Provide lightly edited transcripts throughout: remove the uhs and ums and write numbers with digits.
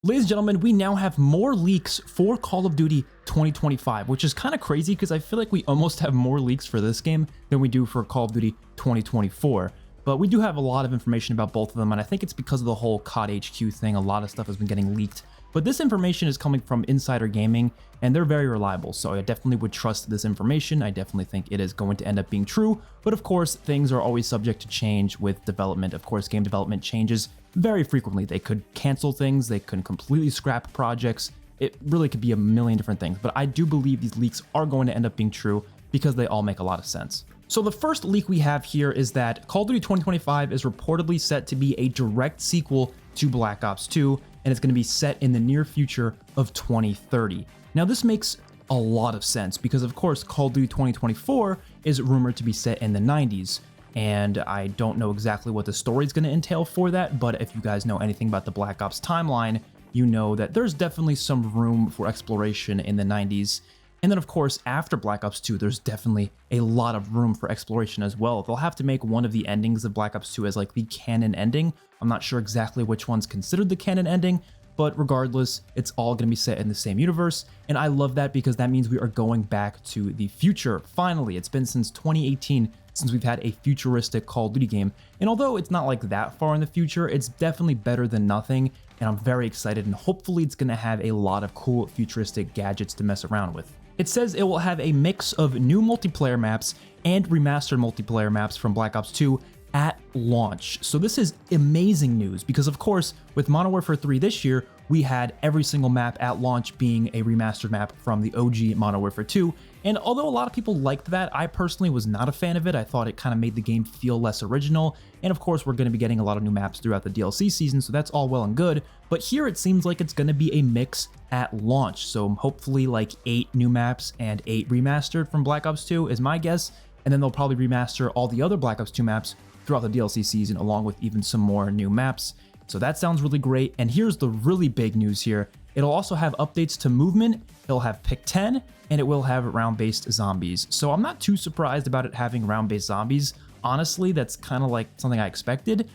Ladies and gentlemen, we now have more leaks for Call of Duty 2025, which is kind of crazy because I feel like we almost have more leaks for this game than we do for Call of Duty 2024. But we do have a lot of information about both of them, and I think it's because of the whole COD HQ thing. A lot of stuff has been getting leaked. But this information is coming from Insider Gaming, and they're very reliable, so I definitely would trust this information. I definitely think it is going to end up being true, but of course, things are always subject to change with development. Of course, game development changes very frequently. They could cancel things, they could completely scrap projects. It really could be a million different things, but I do believe these leaks are going to end up being true because they all make a lot of sense. So the first leak we have here is that Call of Duty 2025 is reportedly set to be a direct sequel to Black Ops 2, and it's going to be set in the near future of 2030. Now this makes a lot of sense because of course Call of Duty 2024 is rumored to be set in the 90s, and I don't know exactly what the story is going to entail for that, but if you guys know anything about the Black Ops timeline, you know that there's definitely some room for exploration in the 90s. And then of course, after Black Ops 2, there's definitely a lot of room for exploration as well. They'll have to make one of the endings of Black Ops 2 as like the canon ending. I'm not sure exactly which one's considered the canon ending, but regardless, it's all going to be set in the same universe. And I love that because that means we are going back to the future. Finally, it's been since 2018 since we've had a futuristic Call of Duty game. And although it's not like that far in the future, it's definitely better than nothing. And I'm very excited, and hopefully it's going to have a lot of cool futuristic gadgets to mess around with. It says it will have a mix of new multiplayer maps and remastered multiplayer maps from Black Ops 2 at launch. So this is amazing news because of course with Modern Warfare 3 this year, we had every single map at launch being a remastered map from the OG Modern Warfare 2. And although a lot of people liked that, I personally was not a fan of it. I thought it kind of made the game feel less original. And of course, we're going to be getting a lot of new maps throughout the DLC season, so that's all well and good. But here it seems like it's going to be a mix at launch. So hopefully like 8 new maps and 8 remastered from Black Ops 2 is my guess. And then they'll probably remaster all the other Black Ops 2 maps throughout the DLC season, along with even some more new maps. So that sounds really great. And here's the really big news here. It'll also have updates to movement, it'll have pick 10, and it will have round-based zombies. So I'm not too surprised about it having round-based zombies. Honestly, that's kind of like something I expected.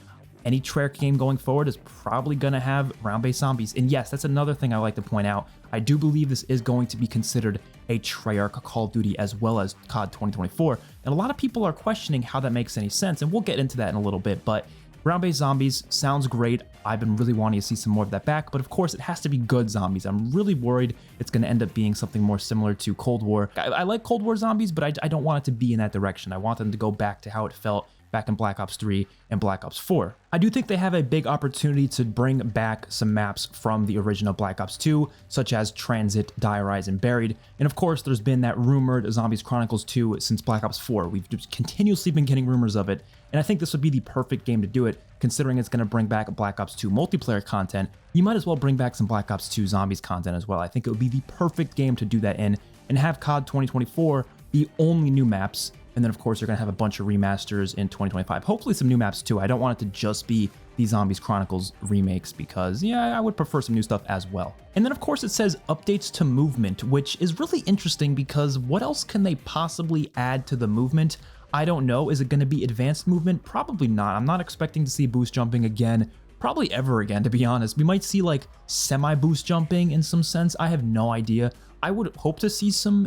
Any Treyarch game going forward is probably going to have round-based zombies. And yes, that's another thing I like to point out. I do believe this is going to be considered a Treyarch Call of Duty as well as COD 2024. And a lot of people are questioning how that makes any sense, and we'll get into that in a little bit. But round-based zombies sounds great. I've been really wanting to see some more of that back, but of course it has to be good zombies. I'm really worried it's going to end up being something more similar to Cold War. I like Cold War zombies, but I don't want it to be in that direction. I want them to go back to how it felt back in Black Ops 3 and Black Ops 4. I do think they have a big opportunity to bring back some maps from the original Black Ops 2, such as Transit, Die Rise, and Buried. And of course, there's been that rumored Zombies Chronicles 2 since Black Ops 4. We've just continuously been getting rumors of it, and I think this would be the perfect game to do it, considering it's going to bring back Black Ops 2 multiplayer content. You might as well bring back some Black Ops 2 Zombies content as well. I think it would be the perfect game to do that in, and have COD 2024 be only new maps. And then of course you're going to have a bunch of remasters in 2025. Hopefully some new maps too. I don't want it to just be the Zombies Chronicles remakes because yeah, I would prefer some new stuff as well. And then of course it says updates to movement, which is really interesting because what else can they possibly add to the movement? I don't know. Is it going to be advanced movement? Probably not. I'm not expecting to see boost jumping again. Probably ever again, to be honest. We might see like semi-boost jumping in some sense. I have no idea. I would hope to see some,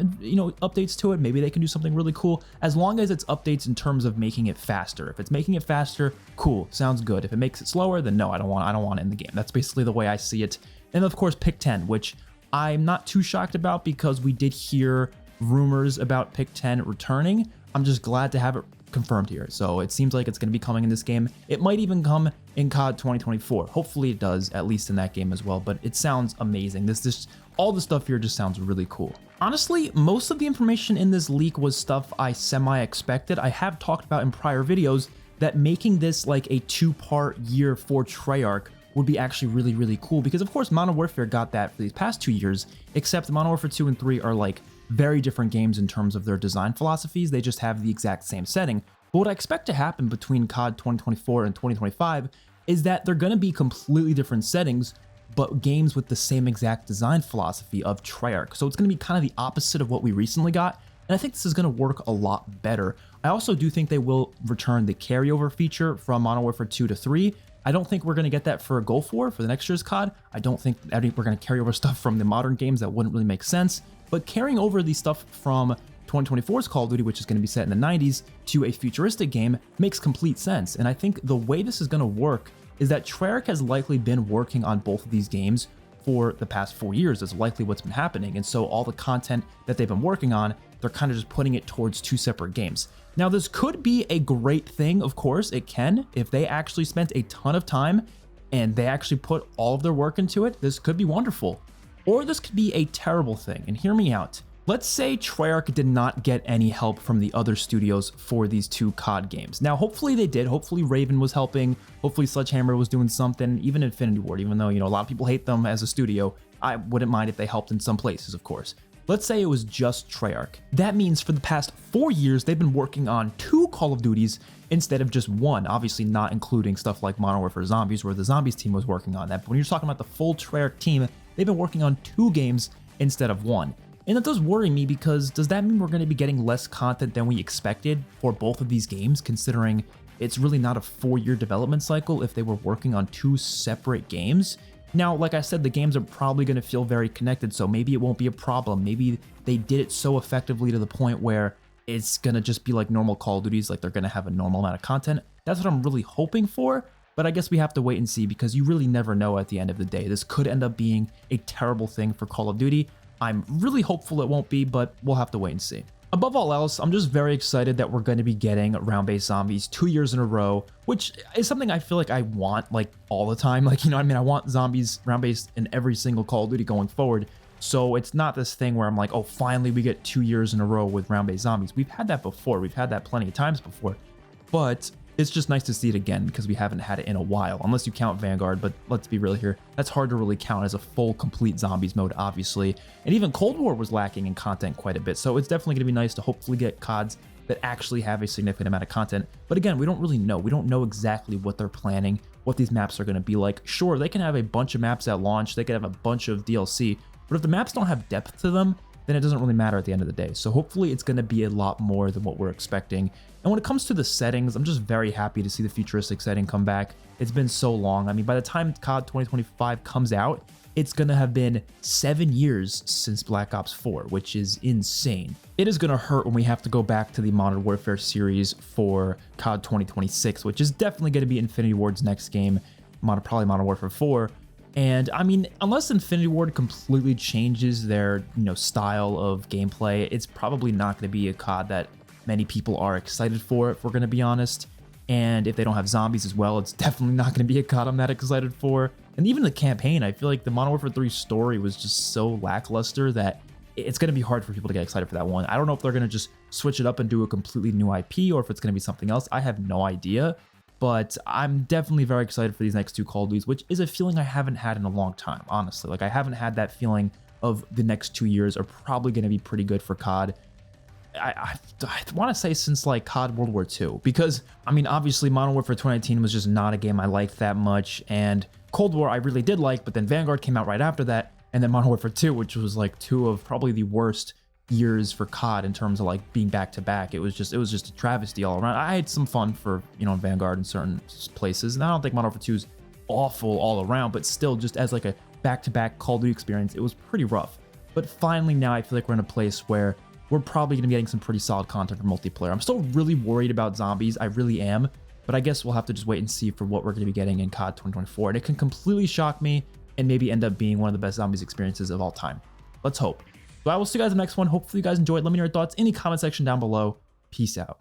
updates to it. Maybe they can do something really cool, as long as it's updates in terms of making it faster. If it's making it faster, cool, sounds good. If it makes it slower, then no, I don't want it in the game. That's basically the way I see it. And of course, pick 10, which I'm not too shocked about because we did hear rumors about pick 10 returning. I'm just glad to have it confirmed here. So it seems like it's going to be coming in this game. It might even come in COD 2024. Hopefully it does, at least in that game as well. But it sounds amazing. All the stuff here just sounds really cool. Honestly, most of the information in this leak was stuff I semi-expected. I have talked about in prior videos that making this like a 2-part year for Treyarch would be actually really, really cool. Because of course, Modern Warfare got that for these past 2 years, except Modern Warfare 2 and 3 are like very different games in terms of their design philosophies. They just have the exact same setting. But what I expect to happen between COD 2024 and 2025 is that they're going to be completely different settings, but games with the same exact design philosophy of Treyarch. So it's going to be kind of the opposite of what we recently got, and I think this is going to work a lot better. I also do think they will return the carryover feature from Modern Warfare 2 to 3. I don't think we're going to get that for Gulf War for the next year's COD. I don't think we're going to carry over stuff from the modern games. That wouldn't really make sense. But carrying over the stuff from 2024's Call of Duty, which is going to be set in the 90s, to a futuristic game makes complete sense. And I think the way this is going to work is that Treyarch has likely been working on both of these games for the past 4 years. Is likely what's been happening. And so all the content that they've been working on, they're kind of just putting it towards 2 separate games. Now, this could be a great thing, of course, it can. If they actually spent a ton of time and they actually put all of their work into it, this could be wonderful. Or this could be a terrible thing, and hear me out. Let's say Treyarch did not get any help from the other studios for these 2 COD games. Now, hopefully they did. Hopefully Raven was helping. Hopefully Sledgehammer was doing something, even Infinity Ward, even though, a lot of people hate them as a studio. I wouldn't mind if they helped in some places, of course. Let's say it was just Treyarch. That means for the past 4 years, they've been working on 2 Call of Duties instead of just 1, obviously not including stuff like Modern Warfare Zombies, where the Zombies team was working on that. But when you're talking about the full Treyarch team, they've been working on 2 games instead of 1. And that does worry me, because does that mean we're going to be getting less content than we expected for both of these games, considering it's really not a 4-year development cycle if they were working on 2 separate games? Now, like I said, the games are probably going to feel very connected, so maybe it won't be a problem. Maybe they did it so effectively to the point where it's going to just be like normal Call of Duties, like they're going to have a normal amount of content. That's what I'm really hoping for, but I guess we have to wait and see, because you really never know at the end of the day. This could end up being a terrible thing for Call of Duty. I'm really hopeful it won't be, but we'll have to wait and see. Above all else, I'm just very excited that we're going to be getting round-based zombies 2 years in a row, which is something I feel like I want like all the time. Like, I want zombies round-based in every single Call of Duty going forward. So it's not this thing where I'm like, oh, finally we get 2 years in a row with round-based zombies. We've had that before. We've had that plenty of times before, but it's just nice to see it again, because we haven't had it in a while, unless you count Vanguard. But let's be real here, that's hard to really count as a full complete zombies mode, obviously. And even Cold War was lacking in content quite a bit, so it's definitely going to be nice to hopefully get CODs that actually have a significant amount of content. But again, we don't really know. We don't know exactly what they're planning, what these maps are going to be like. Sure, they can have a bunch of maps at launch, they could have a bunch of DLC, but if the maps don't have depth to them, then it doesn't really matter at the end of the day. So hopefully it's going to be a lot more than what we're expecting. And when it comes to the settings, I'm just very happy to see the futuristic setting come back. It's been so long. I mean, by the time COD 2025 comes out, it's going to have been 7 years since Black Ops 4, which is insane. It is going to hurt when we have to go back to the Modern Warfare series for COD 2026, which is definitely going to be Infinity Ward's next game, probably Modern Warfare 4. And I mean, unless Infinity Ward completely changes their, style of gameplay, it's probably not going to be a COD that many people are excited for, if we're going to be honest. And if they don't have zombies as well, it's definitely not going to be a COD I'm that excited for. And even the campaign, I feel like the Modern Warfare 3 story was just so lackluster that it's going to be hard for people to get excited for that one. I don't know if they're going to just switch it up and do a completely new IP, or if it's going to be something else. I have no idea. But I'm definitely very excited for these next 2 Call of Duties, which is a feeling I haven't had in a long time, honestly. Like, I haven't had that feeling of the next 2 years are probably going to be pretty good for COD. I want to say since like COD World War II, because I mean, obviously Modern Warfare 2019 was just not a game I liked that much, and Cold War I really did like, but then Vanguard came out right after that, and then Modern Warfare 2, which was like 2 of probably the worst years for COD in terms of like being back to back. It was just a travesty all around. I had some fun for Vanguard in certain places, and I don't think Modern Warfare 2 is awful all around, but still, just as like a back-to-back Call of Duty experience, it was pretty rough. But finally now I feel like we're in a place where we're probably going to be getting some pretty solid content for multiplayer. I'm still really worried about zombies, I really am, but I guess we'll have to just wait and see for what we're going to be getting in COD 2024, and it can completely shock me and maybe end up being one of the best zombies experiences of all time. Let's hope. So I will see you guys in the next one. Hopefully you guys enjoyed. Let me know your thoughts in the comment section down below. Peace out.